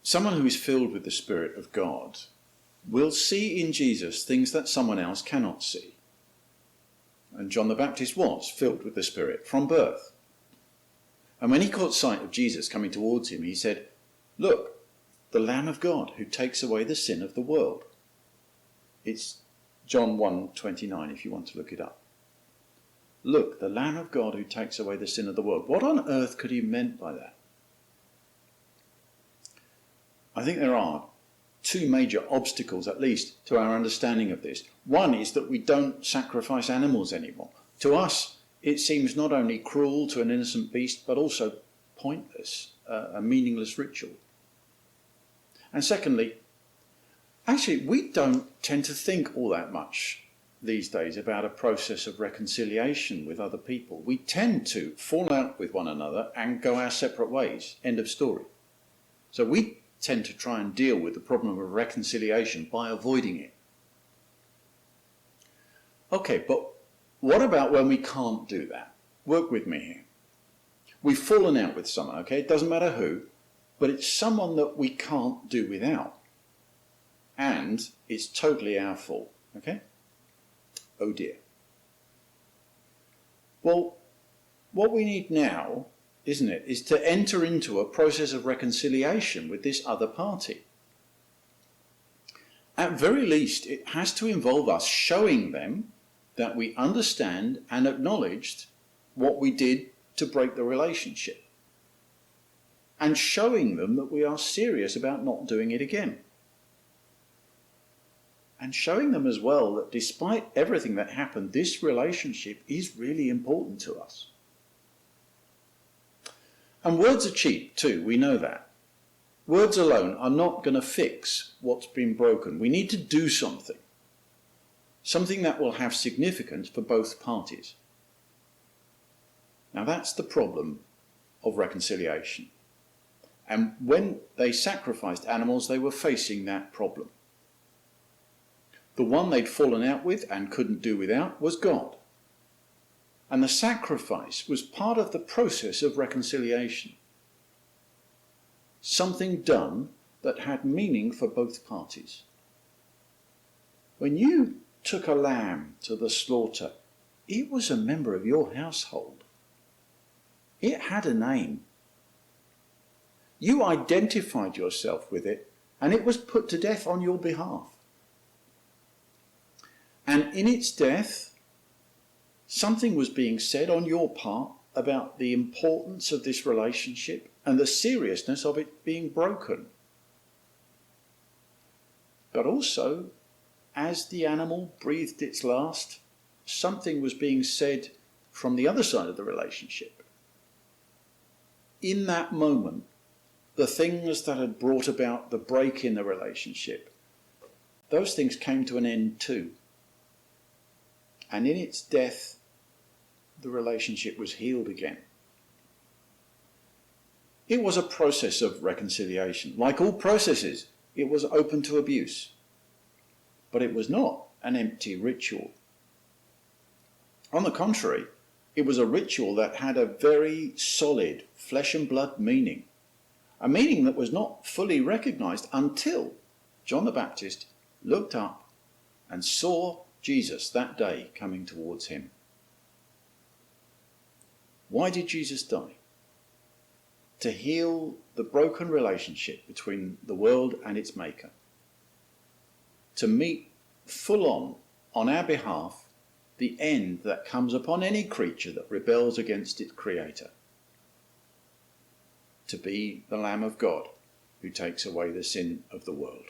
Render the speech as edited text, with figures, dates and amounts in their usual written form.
Someone who is filled with the Spirit of God will see in Jesus things that someone else cannot see. And John the Baptist was filled with the Spirit from birth. And when he caught sight of Jesus coming towards him, he said, "Look, the Lamb of God who takes away the sin of the world." It's John 1:29 if you want to look it up. Look, the Lamb of God who takes away the sin of the world. What on earth could he have meant by that? I think there are two major obstacles, at least, to our understanding of this. One is that we don't sacrifice animals anymore. To us, it seems not only cruel to an innocent beast, but also pointless, a meaningless ritual. And secondly, actually, we don't tend to think all that much these days about a process of reconciliation with other people. We tend to fall out with one another and go our separate ways. End of story. So we tend to try and deal with the problem of reconciliation by avoiding it. Okay, but what about when we can't do that? Work with me here. We've fallen out with someone, okay? It doesn't matter who, but it's someone that we can't do without. And it's totally our fault, okay? Oh dear. Well, what we need now, isn't it, is to enter into a process of reconciliation with this other party. At very least, it has to involve us showing them that we understand and acknowledged what we did to break the relationship, and showing them that we are serious about not doing it again. And showing them as well that despite everything that happened, this relationship is really important to us. And words are cheap too, we know that. Words alone are not going to fix what's been broken. We need to do something. Something that will have significance for both parties. Now that's the problem of reconciliation. And when they sacrificed animals, they were facing that problem. The one they'd fallen out with and couldn't do without was God. And the sacrifice was part of the process of reconciliation. Something done that had meaning for both parties. When you took a lamb to the slaughter, it was a member of your household. It had a name. You identified yourself with it, and it was put to death on your behalf. And in its death, something was being said on your part about the importance of this relationship and the seriousness of it being broken. But also, as the animal breathed its last, something was being said from the other side of the relationship. In that moment, the things that had brought about the break in the relationship, those things came to an end too. And in its death, the relationship was healed again. It was a process of reconciliation. Like all processes, it was open to abuse. But it was not an empty ritual. On the contrary, it was a ritual that had a very solid flesh and blood meaning. A meaning that was not fully recognized until John the Baptist looked up and saw Jesus that day coming towards him. Why did Jesus die? To heal the broken relationship between the world and its maker. To meet full on our behalf, the end that comes upon any creature that rebels against its creator. To be the Lamb of God who takes away the sin of the world.